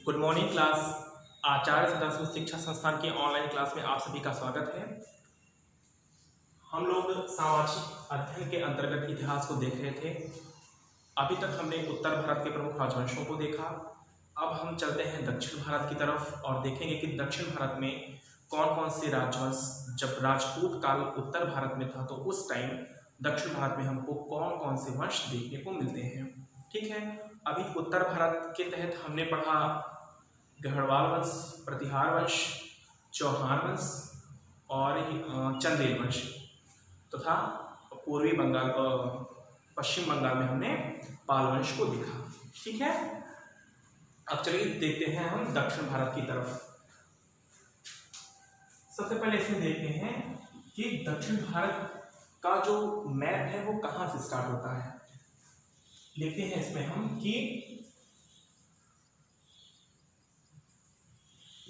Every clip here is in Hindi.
Good morning class. Acharya Sadashiv Shiksha Sansthan की ऑनलाइन क्लास में आप सभी का स्वागत है। हम लोग सामाजिक अध्ययन के अंतर्गत इतिहास को देख रहे थे। अभी तक हमने उत्तर भारत के प्रमुख राजवंशों को देखा। अब हम चलते हैं दक्षिण भारत की तरफ और देखेंगे कि दक्षिण भारत में कौन कौन से राजवंश, जब राजपूत काल उत्तर भारत में था तो उस टाइम दक्षिण भारत में हमको कौन कौन से वंश देखने को मिलते हैं। ठीक है, अभी उत्तर भारत के तहत हमने पढ़ा गढ़वाल वंश, प्रतिहार वंश, चौहान वंश और चंदेल वंश तथा पूर्वी बंगाल और पश्चिम बंगाल में हमने पाल वंश को देखा। ठीक है, अब चलिए देखते हैं हम दक्षिण भारत की तरफ। सबसे पहले इसमें देखते हैं कि दक्षिण भारत का जो मैप है वो कहाँ से स्टार्ट होता है। लिखते हैं इसमें हम कि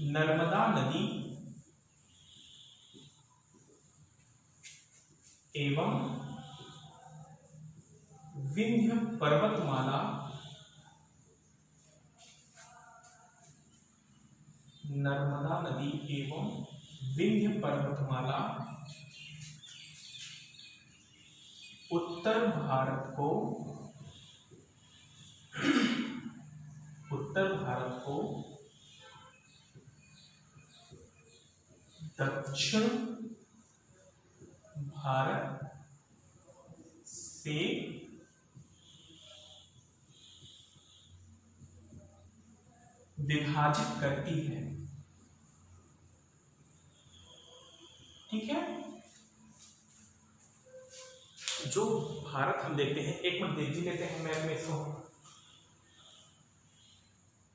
नर्मदा नदी एवं विंध्य पर्वतमाला नर्मदा नदी एवं विंध्य पर्वतमाला उत्तर भारत को दक्षिण भारत से विभाजित करती है। ठीक है, जो भारत हम देखते हैं, एक मिनट देख भी लेते हैं मैप में इसको।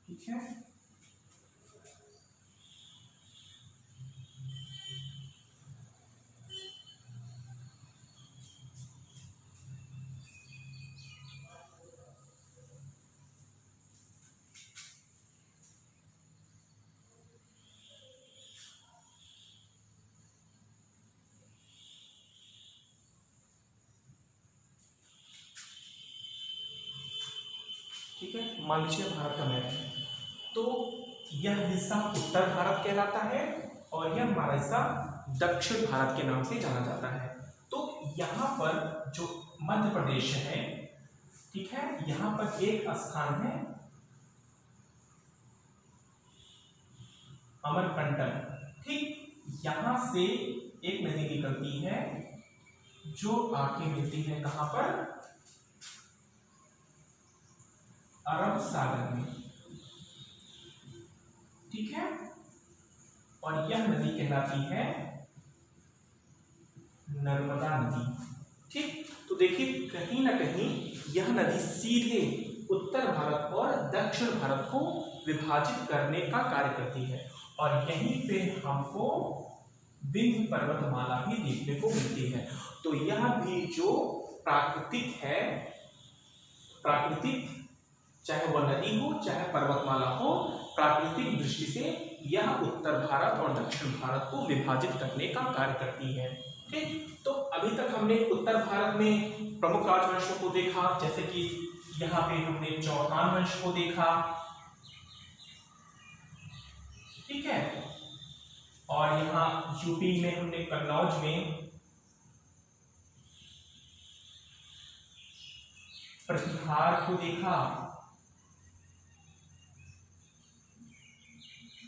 ठीक है, ठीक है, मान लीजिए भारत का मैप है तो यह हिस्सा उत्तर भारत कहलाता है और यह हमारा हिस्सा दक्षिण भारत के नाम से जाना जाता है। तो यहाँ पर जो मध्य प्रदेश है, ठीक है, यहाँ पर एक स्थान है अमरकंटक। ठीक, यहाँ से एक नदी निकलती है जो आके मिलती है कहाँ पर, अरब सागर में। ठीक है, और यह नदी कहलाती है नर्मदा नदी। ठीक, तो देखिए कहीं ना कहीं यह नदी सीधे उत्तर भारत और दक्षिण भारत को विभाजित करने का कार्य करती है और यहीं पे हमको विंध्य पर्वतमाला भी देखने को मिलती है। तो यह भी जो प्राकृतिक है, प्राकृतिक चाहे वह नदी हो चाहे पर्वतमाला हो, प्राकृतिक दृष्टि से यह उत्तर भारत और दक्षिण भारत को विभाजित करने का कार्य करती है। ठीक, तो अभी तक हमने उत्तर भारत में प्रमुख राजवंशों को देखा, जैसे कि यहाँ पे हमने चौहान वंश को देखा। ठीक है, और यहाँ यूपी में हमने कन्नौज में प्रतिहार को देखा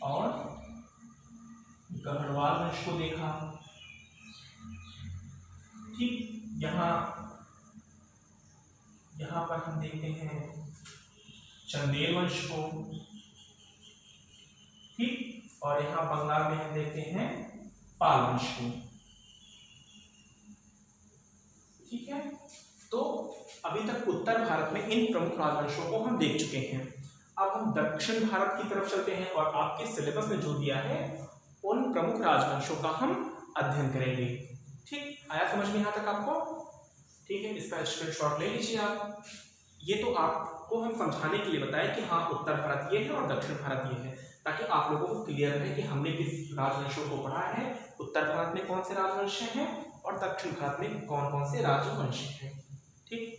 और गढ़वाल वंश को देखा। ठीक, यहाँ पर हम देखते हैं चंदेल वंश को। ठीक, और यहाँ बंगाल में हम देखते हैं पाल वंश को। ठीक है, तो अभी तक उत्तर भारत में इन प्रमुख राजवंशों को हम देख चुके हैं। अब हम दक्षिण भारत की तरफ चलते हैं और आपके सिलेबस में जो दिया है उन प्रमुख राजवंशों का हम अध्ययन करेंगे। ठीक, आया समझ में यहाँ तक आपको? ठीक है, इसका स्क्रीनशॉट ले लीजिए आप। ये तो आपको हम समझाने के लिए बताएं कि हाँ उत्तर भारत ये है और दक्षिण भारत ये है, ताकि आप लोगों को क्लियर रहे कि हमने किस राजवंशों को पढ़ा है, उत्तर भारत में कौन से राजवंश हैं और दक्षिण भारत में कौन कौन से राजवंश हैं। ठीक,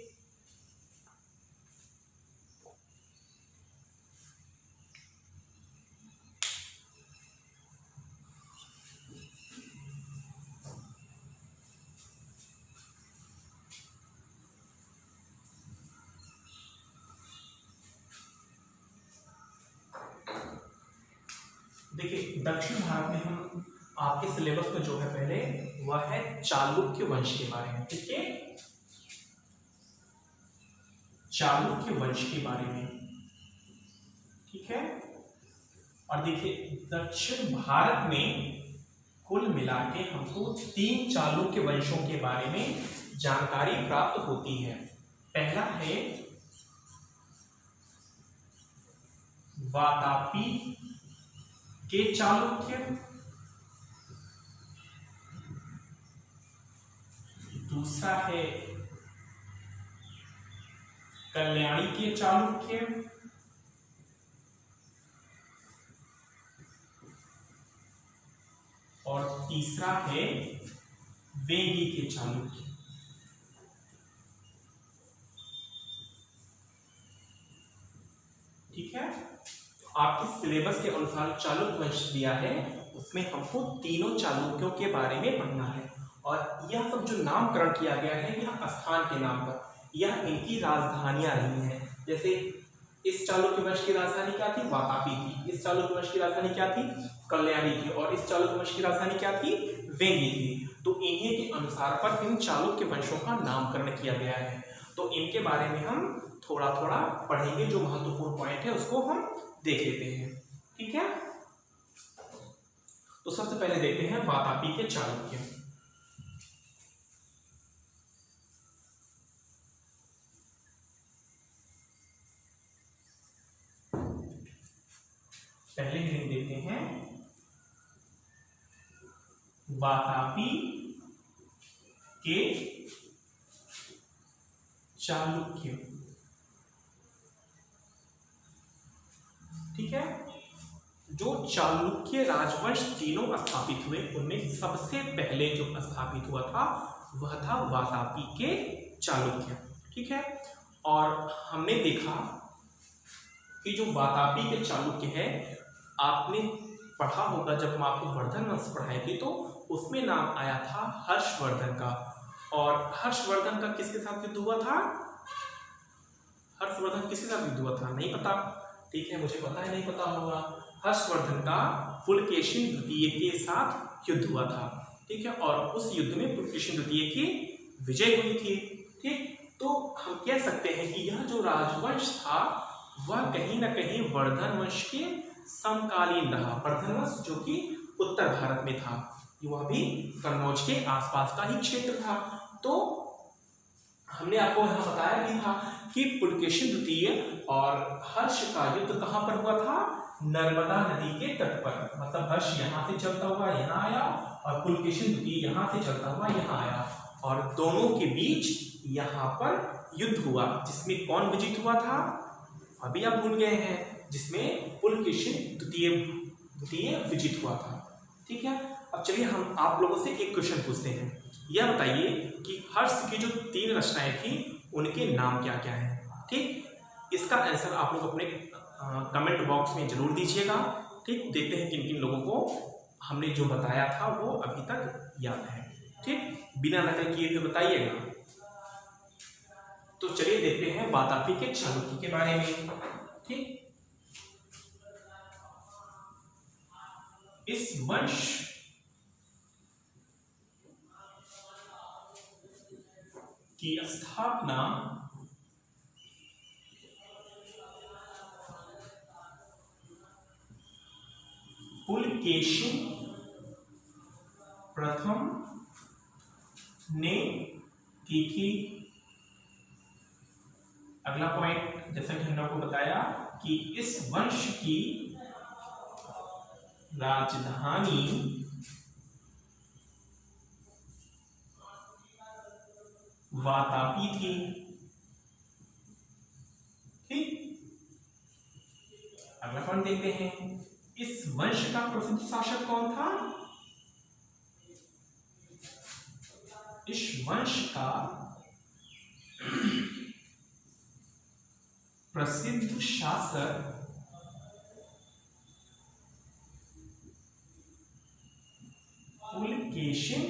दक्षिण भारत में हम आपके सिलेबस में जो है पहले वह है चालुक्य वंश के बारे में। ठीक है, चालुक्य वंश के बारे में। ठीक है, और देखिए दक्षिण भारत में कुल मिला के हमको 3 चालुक्य वंशों के बारे में जानकारी प्राप्त होती है। पहला है वातापी के चालुक्य, दूसरा है कल्याणी के चालुक्य, और तीसरा है वेंगी के चालुक्य। ठीक है, आपके सिलेबस के अनुसार चालुक्य वंश दिया है, उसमें हमको तीनों चालुक्यों के बारे में पढ़ना है। और यह सब जो नामकरण किया गया है यह स्थान के नाम पर, यह इनकी राजधानियां रही हैं। जैसे इस चालुक्य वंश की राजधानी क्या थी? वातापी थी। इस चालुक्य वंश की राजधानी क्या थी? कल्याणी थी। और इस चालुक्य वंश की राजधानी क्या थी? वेंगी थी। तो इन्हीं के अनुसार पर इन चालुक्य वंशों का नामकरण किया गया है। तो इनके बारे में हम थोड़ा थोड़ा पढ़ेंगे, जो महत्वपूर्ण पॉइंट है उसको हम देख लेते हैं। ठीक है, तो सबसे पहले देखते हैं वातापी के चालुक्य। पहले हेडिंग देखते हैं वातापी के चालुक्य। ठीक है, जो चालुक्य राजवंश तीनों स्थापित हुए उनमें सबसे पहले जो स्थापित हुआ था वह था वातापी के चालुक्य। ठीक है, और हमने देखा कि जो वातापी के चालुक्य है, आपने पढ़ा होगा जब हम आपको वर्धन वंश पढ़ाएंगे तो उसमें नाम आया था हर्षवर्धन का। और हर्षवर्धन का किसके साथ युद्ध हुआ था? हर्षवर्धन किसके साथ युद्ध हुआ था? नहीं पता? ठीक है, मुझे पता है नहीं पता होगा। हर्षवर्धन का पुलकेशिन द्वितीय के साथ युद्ध हुआ था। ठीक है, और उस युद्ध में पुलकेशिन द्वितीय की विजय हुई थी। ठीक, तो हम कह सकते हैं कि यह जो राजवंश था वह कहीं ना कहीं वर्धन वंश के समकालीन रहा। वर्धन वंश जो कि उत्तर भारत में था, वह भी कन्नौज के आसपास का ही क्षेत्र था। तो हमने आपको यहाँ बताया भी था कि पुलकेशिन द्वितीय और हर्ष का युद्ध कहाँ पर हुआ था? नर्मदा नदी के तट पर। मतलब हर्ष यहाँ से चलता हुआ यहाँ आया और पुलकेशिन द्वितीय यहाँ से चलता हुआ यहाँ आया, और दोनों के बीच यहाँ पर युद्ध हुआ, जिसमें कौन विजित हुआ था? अभी आप भूल गए हैं, जिसमें पुलकेशिन द्वितीय विजित हुआ था। ठीक है, अब चलिए हम आप लोगों से एक क्वेश्चन पूछते हैं। यह बताइए कि हर्ष की जो 3 रचनाएं थी उनके नाम क्या क्या हैं? ठीक, इसका आंसर आप लोग अपने कमेंट बॉक्स में जरूर दीजिएगा। ठीक, देखते हैं किन किन लोगों को हमने जो बताया था वो अभी तक याद है। ठीक, बिना नकल किए हुए बताइएगा। तो चलिए देखते हैं वातापी के चालुक्य के बारे में। ठीक, इस वंश की स्थापना पुलकेशिन प्रथम ने की थी। अगला पॉइंट, जैसा कि हमने आपको बताया कि इस वंश की राजधानी वातापी थी। ठीक, अगला पॉइंट देखते हैं, इस वंश का प्रसिद्ध शासक कौन था? इस वंश का प्रसिद्ध शासक पुलकेशिन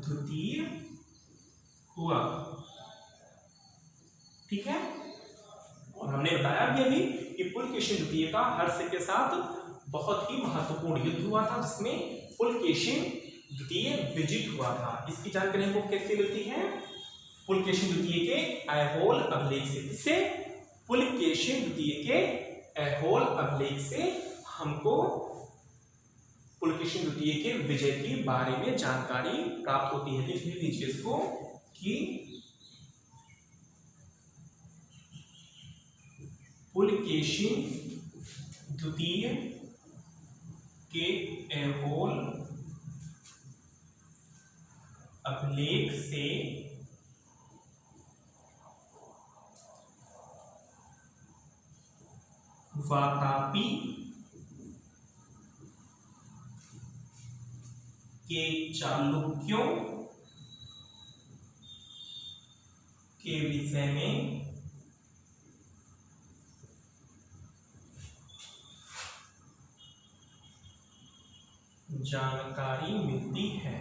द्वितीय हुआ। ठीक है, और हमने बताया भी अभी कि पुलकेशिन द्वितीय का हर्ष के साथ बहुत ही महत्वपूर्ण युद्ध हुआ था, जिसमें पुलकेशिन द्वितीय विजित हुआ था। इसकी जानकारी हमको कैसे मिलती है? पुलकेशिन द्वितीय के ऐहोल अभिलेख से। किससे? पुलकेशिन द्वितीय के ऐहोल अभिलेख से हमको पुलकेशिन द्वितीय के विजय के बारे में जानकारी प्राप्त होती है। लिख लीजिए इसको कि पुलकेशिन द्वितीय के ऐहोल अभिलेख से वातापी के चालुक्यों के विषय में जानकारी मिलती है।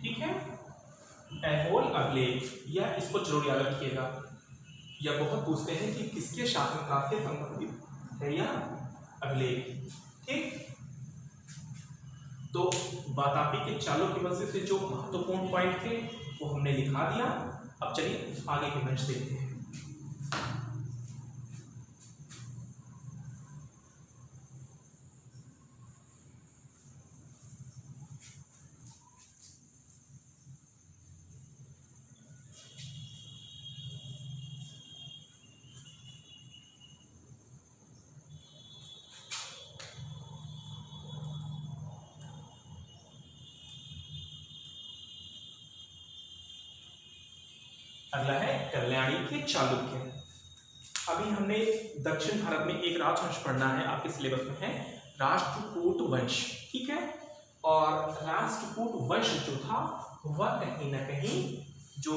ठीक है, ऐहोल अभिलेख, या इसको जरूर याद रखिएगा। या बहुत पूछते हैं कि किसके शासनकाल से संबंधित है यह अभिलेख। ठीक, तो वातापी के चालुक्य वंश से जो महत्वपूर्ण पॉइंट थे वो हमने लिखा दिया। अब चलिए आगे के वंश देखते हैं। अगला है कल्याणी के चालुक्य। अभी हमने दक्षिण भारत में एक राजवंश पढ़ना है, आपके सिलेबस में है राष्ट्रकूट वंश। ठीक है, और राष्ट्रकूट वंश जो था वह कहीं ना कहीं जो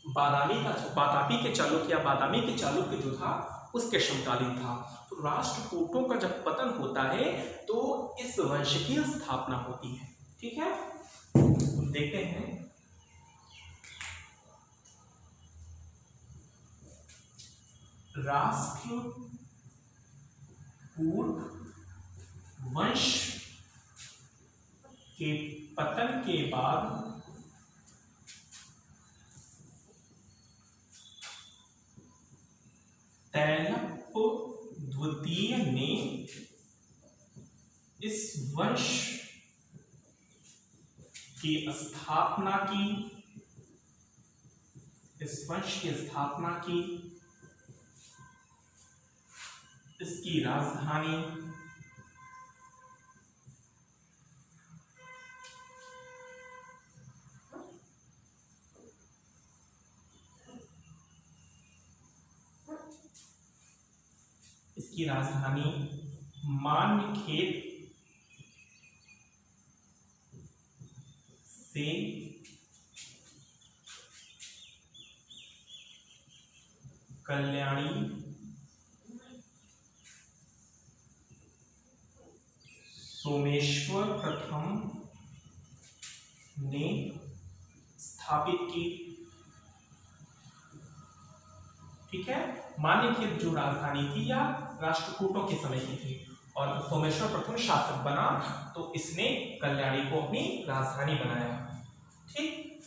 बादामी के चालुक्य या बादामी के चालुक्य जो था उसके समकालीन था। तो राष्ट्रकूटों का जब पतन होता है तो इस वंश की स्थापना होती है। ठीक है, तो देखते हैं राष्ट्रकूट वंश के पतन के बाद तैलप द्वितीय ने इस वंश की स्थापना की। इसकी राजधानी मान्यखेत से कल्याणी सोमेश्वर प्रथम ने स्थापित की। ठीक है, मान्यखेत जो राजधानी थी या राष्ट्रकूटों के समय की थी, और सोमेश्वर प्रथम शासक बना तो इसने कल्याणी को अपनी राजधानी बनाया। ठीक,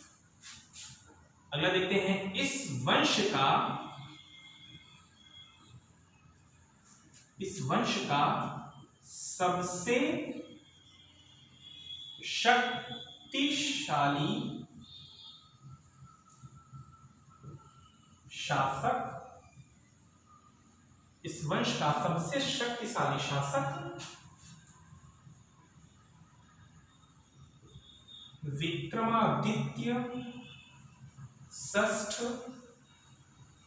अगला देखते हैं इस वंश का सबसे शक्तिशाली शासक विक्रमादित्य षष्ठ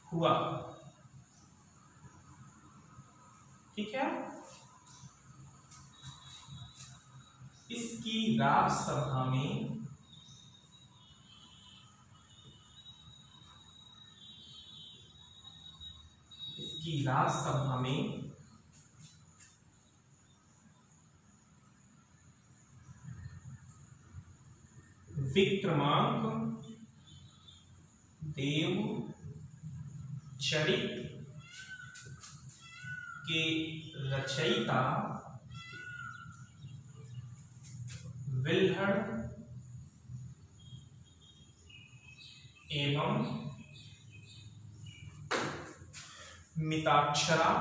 हुआ। ठीक है, इसकी राज्यसभा में विक्रमांक देव चरित के रचयिता विल्हड़ एवं मिताक्षरा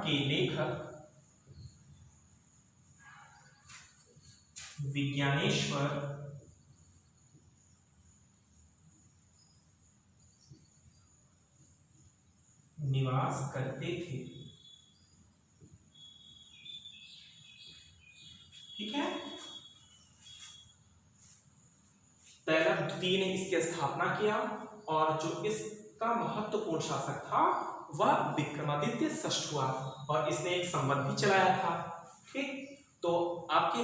के लेखक विज्ञानेश्वर निवास करते थे। ठीक है, तैलब्धि ने इसकी स्थापना किया और जो इसका महत्वपूर्ण शासक था वह विक्रमादित्य षष्ठ हुआ और इसने एक संवत भी चलाया था। ठीक, तो आपके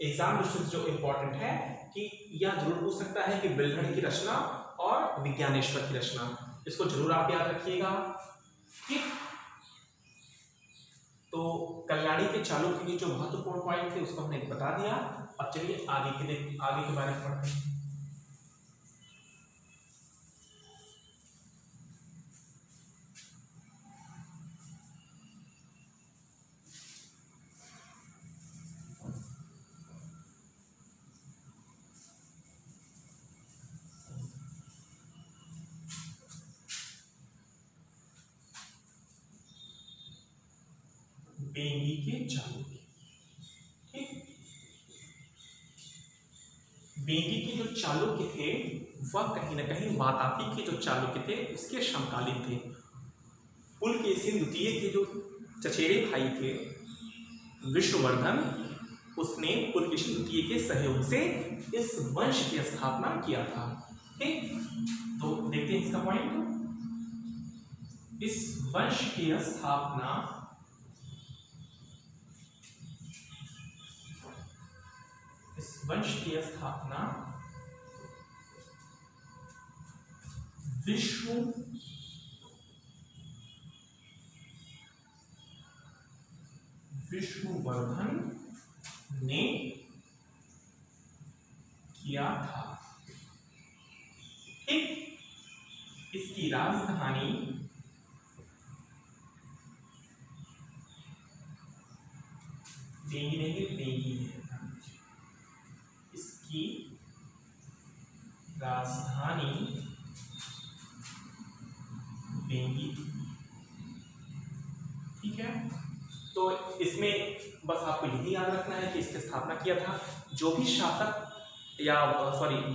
एग्जाम दृष्टि से जो इंपॉर्टेंट है कि यह जरूर पूछ सकता है कि विल्हड़ की रचना और विज्ञानेश्वर की रचना, इसको जरूर आप याद रखिएगा। ठीक, तो कल्याणी के चालुक्य के जो महत्वपूर्ण पॉइंट थे उसको हमने बता दिया। अब चलिए आगे के बारे में पढ़ते हैं। बेंगी के चालुक्य। ठीक, बेंगी के जो चालुक्य थे वह कहीं ना कहीं वातापी के जो चालुक्य थे उसके समकालीन थे। पुलकेशिन द्वितीय के जो चचेरे भाई थे विष्णुवर्धन, उसने पुलकेशिन द्वितीय के सहयोग से इस वंश की स्थापना किया था। ठीक, तो देखते हैं इसका पॉइंट। इस वंश की स्थापना विष्णुवर्धन ने किया था। ठीक, इसकी राजधानी बेंगी नहीं बेंगी है। इसकी राजधानी बेंगी। ठीक है, तो इसमें बस आपको यही याद रखना है कि इसकी स्थापना किया था। जो भी शासक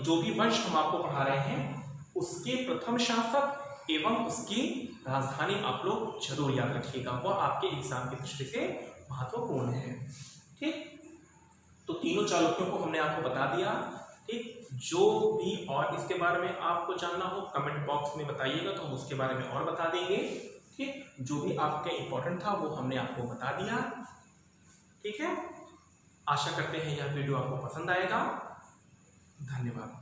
जो भी वंश हम आपको पढ़ा रहे हैं उसके प्रथम शासक एवं उसकी राजधानी आप लोग जरूर याद रखिएगा, वह आपके एग्जाम की दृष्टि से महत्वपूर्ण है। ठीक, तो तीनों चालुक्यों को हमने आपको बता दिया। ठीक, जो भी और इसके बारे में आपको जानना हो कमेंट बॉक्स में बताइएगा तो हम उसके बारे में और बता देंगे। ठीक, जो भी आपके इंपॉर्टेंट था वो हमने आपको बता दिया। ठीक है, आशा करते हैं यह वीडियो आपको पसंद आएगा। धन्यवाद।